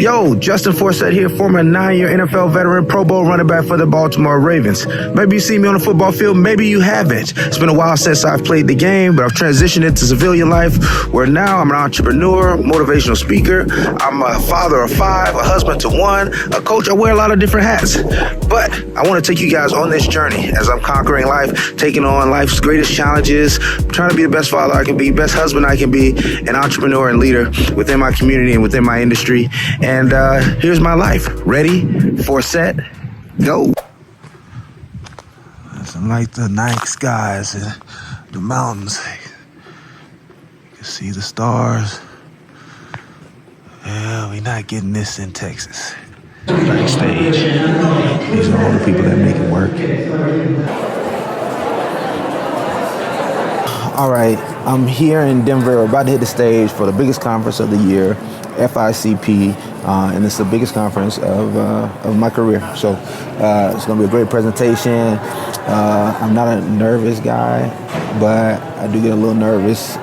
Yo, Justin Forsett here, former 9-year NFL veteran, Pro Bowl running back for the Baltimore Ravens. Maybe you see me on the football field, maybe you haven't. It's been a while since I've played the game, but I've transitioned into civilian life, where now I'm an entrepreneur, motivational speaker. I'm a father of 5, a husband to 1, a coach. I wear a lot of different hats. But I want to take you guys on this journey as I'm conquering life, taking on life's greatest challenges, trying to be the best father I can be, best husband I can be, an entrepreneur and leader within my community and within my industry. And here's my life. Ready, for, set, go. Some like the night skies and the mountains. You can see the stars. Yeah, we're not getting this in Texas. Backstage. These are all the people that make it work. All right, I'm here in Denver, about to hit the stage for the biggest conference of the year, FICP, and it's the biggest conference of my career. So it's going to be a great presentation. I'm not a nervous guy, but I do get a little nervous,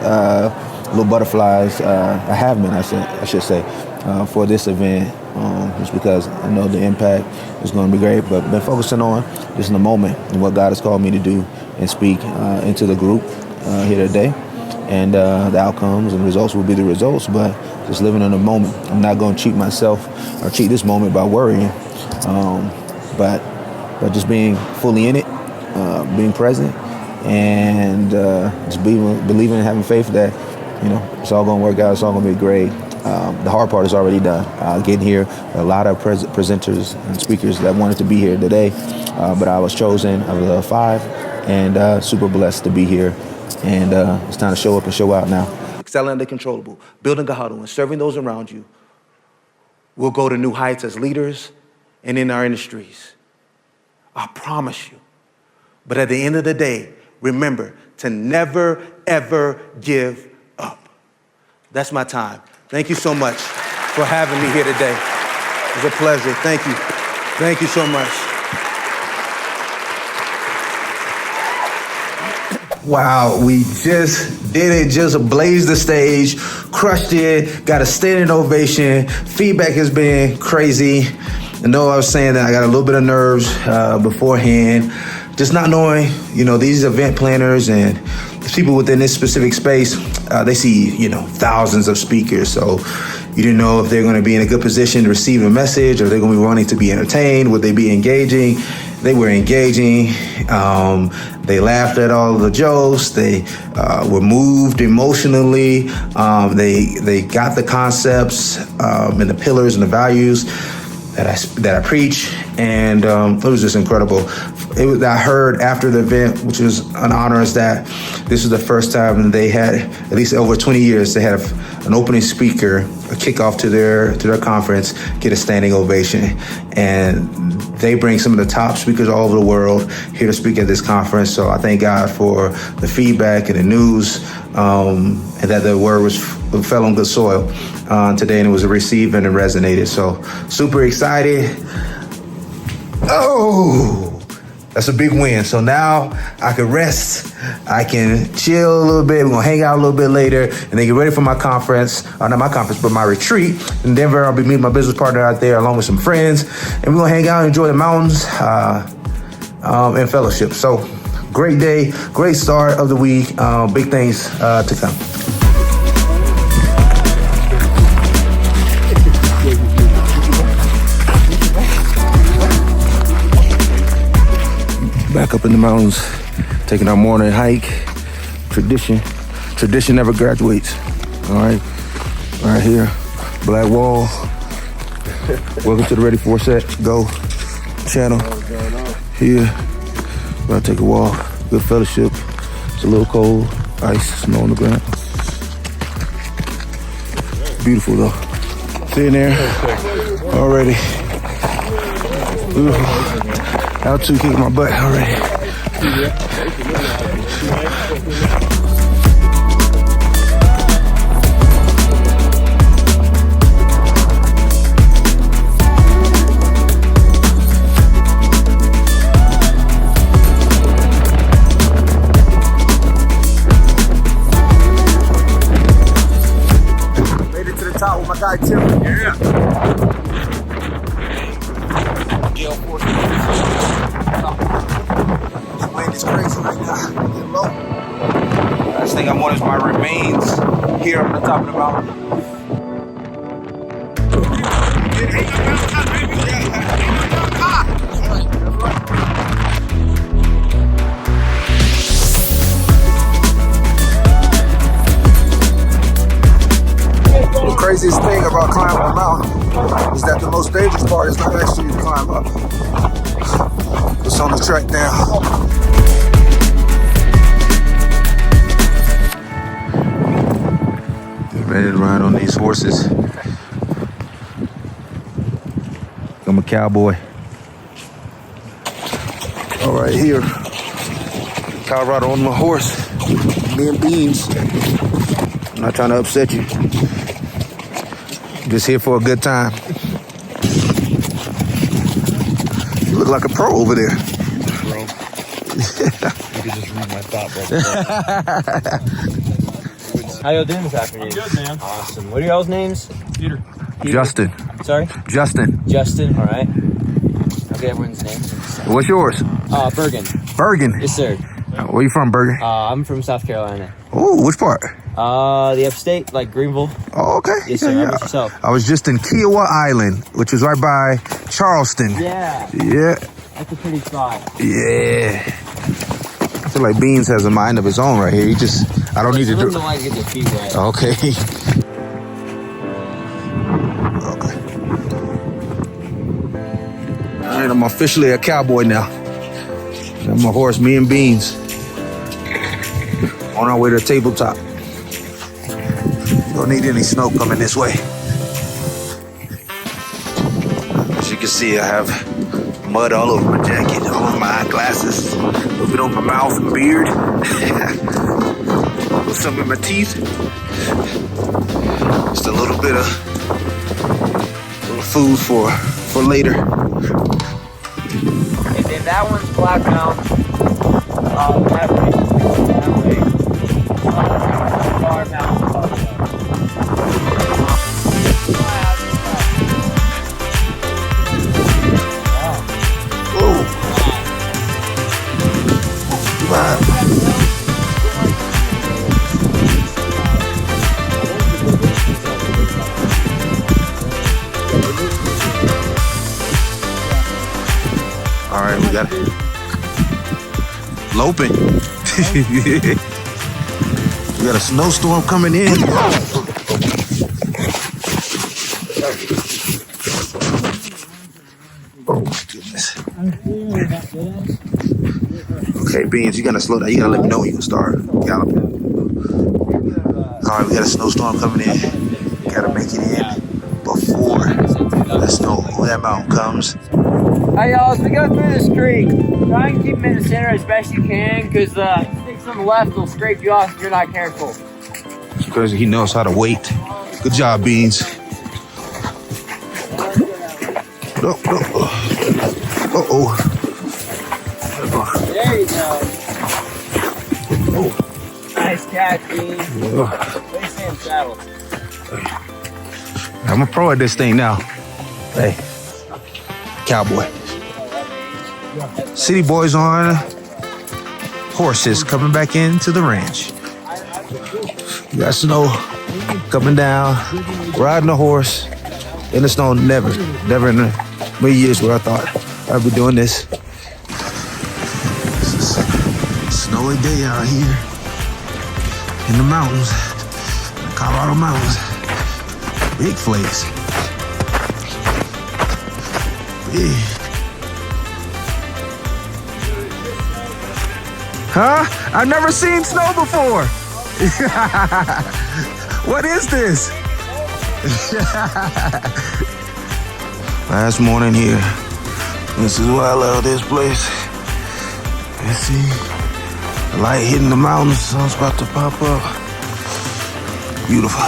little butterflies. I have been, I should say, for this event, just because I know the impact is going to be great. But been focusing on just in the moment and what God has called me to do and speak into the group here today. And the outcomes and results will be the results, but just living in the moment. I'm not going to cheat myself or cheat this moment by worrying, but just being fully in it, being present, and just believing and having faith that, you know, it's all going to work out. It's all going to be great. The hard part is already done. Getting here, a lot of presenters and speakers that wanted to be here today, but I was chosen out of the 5, and super blessed to be here. And it's time to show up and show out now. Excelling in the controllable, building a huddle, and serving those around you. We'll go to new heights as leaders and in our industries. I promise you. But at the end of the day, remember to never, ever give up. That's my time. Thank you so much for having me here today. It was a pleasure. Thank you. Thank you so much. Wow, we just did it, just blazed the stage, crushed it, got a standing ovation. Feedback has been crazy. I know I was saying that I got a little bit of nerves beforehand, just not knowing, you know, these event planners and people within this specific space, they see, you know, thousands of speakers. So you didn't know if they're going to be in a good position to receive a message, or they're going to be wanting to be entertained. Would they be engaging? They were engaging. They laughed at all of the jokes. They were moved emotionally. They got the concepts and the pillars and the values that I preach, and it was just incredible. I heard after the event, which was an honor, is that this is the first time they had, at least over 20 years, they had an opening speaker, a kickoff to their conference, get a standing ovation. And they bring some of the top speakers all over the world here to speak at this conference. So I thank God for the feedback and the news, and that the word fell on good soil today, and it was received and it resonated. So super excited. Oh, that's a big win. So now I can rest. I can chill a little bit. We're going to hang out a little bit later and then get ready for my conference. Not my conference, but my retreat in Denver. I'll be meeting my business partner out there along with some friends. And we're going to hang out and enjoy the mountains and fellowship. So great day, great start of the week. Big things to come. Back up in the mountains, taking our morning hike. Tradition never graduates. All right here, Black Wall. Welcome to the Ready for Set Go channel. Here, about to take a walk. Good fellowship. It's a little cold, ice, snow on the ground. Beautiful though. Sitting there already. Beautiful. Altitude kicking my butt already. Made it to the top with my guy Tim. Yeah. the top of the mountain. The craziest thing about climbing a mountain is that the most dangerous part is not actually to climb up. It's on the trek down. Ready to ride on these horses. I'm a cowboy. All right, here, Colorado on my horse. Me and Beans. I'm not trying to upset you. Just here for a good time. You look like a pro over there. Bro. You could just read my thought, bro. How y'all doing this afternoon? Good, man. Awesome. What are y'all's names? Peter. Justin. Sorry? Justin. Justin, all right. I'll get everyone's names. What's yours? Bergen. Bergen. Yes, sir. Where you from, Bergen? I'm from South Carolina. Oh, which part? The upstate, like Greenville. Oh, okay. Yes, sir. How about yourself? I was just in Kiowa Island, which is right by Charleston. Yeah. Yeah. That's a pretty spot. Yeah. I feel like Beans has a mind of his own right here. He just, I don't need to do. Don't like to get their feet wet. Okay. Okay. All right, I'm officially a cowboy now. I'm a horse, me and Beans. On our way to the tabletop. Don't need any snow coming this way. As you can see, I have mud all over my jacket, all over my eyeglasses, a little bit on my mouth and beard, some in my teeth. Just a little bit of food for later. And then that one's Black Mountain. That way. Far Mountain. All right, we got it. Loping. We got a snowstorm coming in. Oh my goodness. Okay, Beans, you gotta slow down. You gotta let me know when you can start galloping. All right, we got a snowstorm coming in. Gotta make it in before that mountain comes. Hey y'all, as we go through this creek, try and keep them in the center as best you can, because sticks on the left will scrape you off if you're not careful. It's crazy, he knows how to wait. Good job, Beans. No. Uh-oh. There you go. Oh. Nice catch, Beans. Way to stay in saddle. I'm a pro at this thing now. Hey, cowboy. City boys on horses coming back into the ranch. You got snow coming down, riding a horse in the snow. Never in a million years where I thought I'd be doing this. It's a snowy day out here in the mountains, the Colorado mountains. Big flakes. Big. Huh? I've never seen snow before. What is this? Last morning here. This is why I love this place. You see, the light hitting the mountains, sun's about to pop up. Beautiful.